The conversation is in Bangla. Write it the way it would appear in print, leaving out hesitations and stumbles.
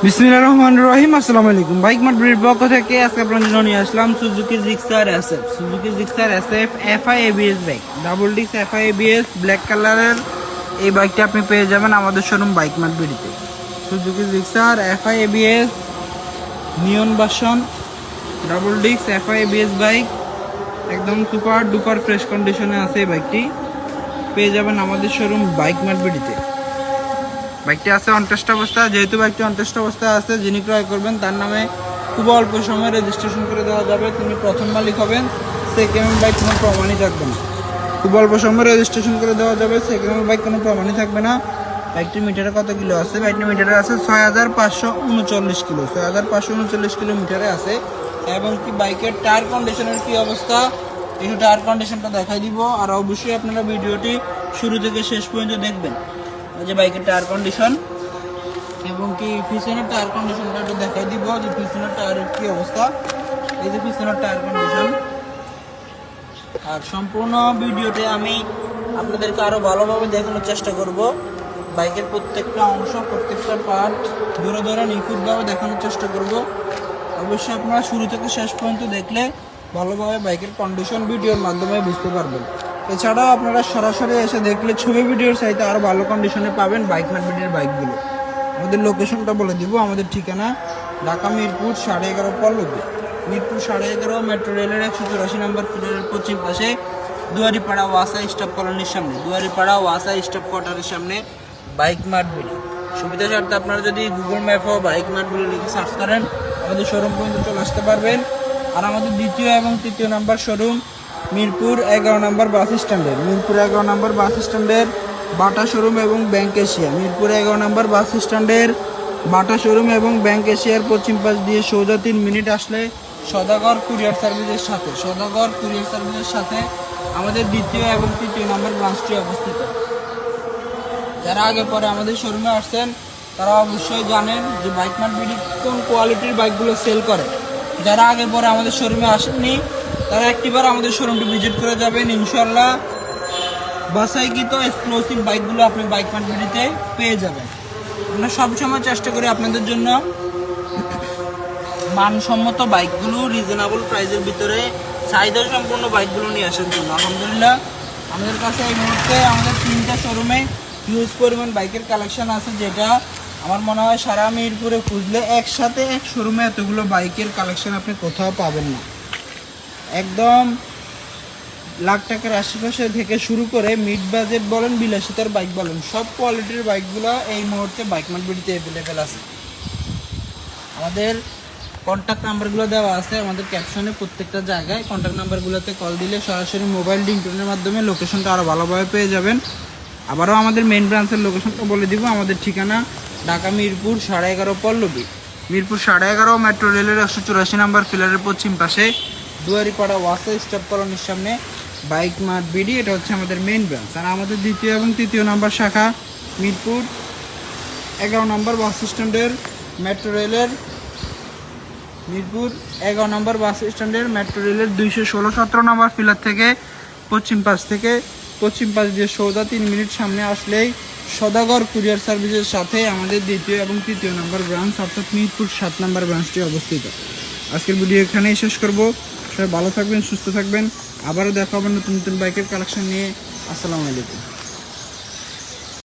বিসমিল্লাহির রহমানির রহিম। আসসালামু আলাইকুম। বাইক মার্ট ব্রিড পক্ষ থেকে আজকে আপনার জন্য নিয়ে আসলাম Suzuki Gixxer SF. Suzuki Gixxer SF FI ABS bike, double disc FI ABS black কালারের এই বাইকটা আপনি পেয়ে যাবেন আমাদের শোরুম বাইক মার্ট ব্রিডে। Suzuki Gixxer FI ABS neon version double disc FI ABS bike, একদম সুপার ডুপার ফ্রেশ কন্ডিশনে আছে। এই বাইকটি পেয়ে যাবেন আমাদের শোরুম বাইক মার্ট ব্রিডে। বাইকটি আছে অনটেস্ট অবস্থা। যেহেতু বাইকটি অনটেস্ট অবস্থায় আছে, যিনি ক্রয় করবেন তার নামে খুব অল্প সময়ে রেজিস্ট্রেশন করে দেওয়া যাবে। তিনি প্রথম মালিক হবেন, সেকেন্ড বাইক কোনো প্রমাণই থাকবে না। খুব অল্প সময়ে রেজিস্ট্রেশন করে দেওয়া যাবে, সেকেন্ড বাইক কোনো প্রমাণই থাকবে না। বাইকটির মিটারে কত কিলো আছে? বাইকটির মিটারে আছে 6539 কিলো, 6539 কিলোমিটারে আছে। এবং কি বাইকের টায়ার কন্ডিশনের কি অবস্থা, একটু টায়ার কন্ডিশনটা দেখাই দিব। আর অবশ্যই আপনারা ভিডিওটি শুরু থেকে শেষ পর্যন্ত দেখবেন। যে বাইকের টায়ার কন্ডিশন এবং কি পিছনের টায়ার কন্ডিশনটা একটু দেখাই দিব, যে পিছনের টায়ারের কি অবস্থা। এই যে পিছনের টায়ার কন্ডিশন। আর সম্পূর্ণ ভিডিওতে আমি আপনাদেরকে আরো ভালোভাবে দেখানোর চেষ্টা করব। বাইকের প্রত্যেকটা অংশ, প্রত্যেকটা পার্ট ধরে ধরে নিখুঁতভাবে দেখানোর চেষ্টা করব। অবশ্যই আপনারা শুরু থেকে শেষ পর্যন্ত দেখলে ভালোভাবে বাইকের কন্ডিশন ভিডিওর মাধ্যমে বুঝতে পারবেন। এছাড়াও আপনারা সরাসরি এসে দেখলে ছবি ভিডিওর চাইতে আরও ভালো কন্ডিশনে পাবেন বাইক মার্কেটের বাইকগুলো। আমাদের লোকেশনটা বলে দিব। আমাদের ঠিকানা ঢাকা মিরপুর 11:30 পল্লবী, মিরপুর 11:30 মেট্রো রেলের 184 নম্বর ফ্লোরের পশ্চিম পাশে দুয়ারিপাড়া ওয়াসা স্টাফ কলোনির সামনে, দুয়ারিপাড়া ওয়াসা স্টাফ কোয়ার্টারের সামনে বাইক মার্ট বিডি। সুবিধা স্বার্থে আপনারা যদি গুগল ম্যাপও বাইক মার্ট বিডি লিখে সার্চ করেন আমাদের শোরুম পর্যন্ত চলে আসতে পারবেন। আর আমাদের দ্বিতীয় এবং তৃতীয় নাম্বার শোরুম মিরপুর 11 নম্বর বাস স্ট্যান্ডের, মিরপুর 11 নম্বর বাস স্ট্যান্ডের বাটা শোরুম এবং ব্যাংক এশিয়া, মিরপুর 11 নম্বর বাস স্ট্যান্ডের বাটা শোরুম এবং ব্যাংক এশিয়ার পশ্চিম পাশ দিয়ে সোজা 3 মিনিট আসলে সদাগর কুরিয়ার সার্ভিসের সাথে, সদাগর কুরিয়ার সার্ভিসের সাথে আমাদের দ্বিতীয় এবং তৃতীয় নম্বর ব্রাঞ্চটি অবস্থিত। যারা আগে পরে আমাদের শোরুমে আসছেন তারা অবশ্যই জানেন যে বাইক মার্ট বিডি কোন কোয়ালিটির বাইকগুলো সেল করে। যারা আগে পরে আমাদের শোরুমে আসেননি তারা একটিবার আমাদের শোরুমটি ভিজিট করে যাবেন। ইনশাল্লাহ বাছাইকৃত এক্সক্লুসিভ বাইকগুলো আপনি বাইক মার্ট বিডিতে পেয়ে যাবেন। আমরা সবসময় চেষ্টা করি আপনাদের জন্য মানসম্মত বাইকগুলো রিজনেবল প্রাইসের ভিতরে চাহিদা সম্পূর্ণ বাইকগুলো নিয়ে আসার জন্য। আলহামদুলিল্লাহ আমাদের কাছে এই মুহূর্তে আমাদের 3টা শোরুমে হিউজ পরিমাণ বাইকের কালেকশন আছে, যেটা আমার মনে হয় সারা মিরপুরে খুঁজলে একসাথে এক শোরুমে এতগুলো বাইকের কালেকশন আপনি কোথাও পাবেন না। একদম লাখ টাকার আশেপাশে থেকে শুরু করে মিড বাজেট বলেন, বিলাসিতার বাইক বলেন, সব কোয়ালিটির বাইকগুলো এই মুহূর্তে বাইক মার্ট বিডিতে অ্যাভেলেবেল আছে। আমাদের কন্ট্যাক্ট নাম্বারগুলো দেওয়া আছে আমাদের ক্যাপশনে, প্রত্যেকটা জায়গায় কন্ট্যাক্ট নাম্বারগুলোতে কল দিলে সরাসরি মোবাইল রিংটোনের মাধ্যমে লোকেশনটা আরও ভালোভাবে পেয়ে যাবেন। আবারও আমাদের মেইন ব্রাঞ্চের লোকেশনটা বলে দিব। আমাদের ঠিকানা ঢাকা মিরপুর 11:30 পল্লবী, মিরপুর 11:30 মেট্রো রেলের 184 নম্বর ফিলারের পশ্চিম পাশে দুয়ারিপাড়া ওয়াসা স্টাফ কলোনির সামনে বাইক মার্ট বিডি। এটা হচ্ছে আমাদের মেইন ব্রাঞ্চ। আর আমাদের দ্বিতীয় এবং তৃতীয় নম্বর শাখা মিরপুর 11 নম্বর বাস স্ট্যান্ডের মেট্রো রেলের, মিরপুর 11 নম্বর বাস স্ট্যান্ডের মেট্রো রেলের 216-17 নম্বর ফিলার থেকে পশ্চিম পাশ দিয়ে সোজা 3 মিনিট সামনে আসলেই সদাগর কুরিয়ার সার্ভিসের সাথে আমাদের দ্বিতীয় এবং তৃতীয় নম্বর ব্রাঞ্চ, অর্থাৎ মিরপুর 7 নম্বর ব্রাঞ্চটি অবস্থিত। আজকের ভিডিও এখানেই শেষ করব। সবাই ভালো থাকবেন, সুস্থ থাকবেন। আবারও দেখা হবে নতুন নতুন বাইকের কালেকশন নিয়ে। আসসালামু আলাইকুম।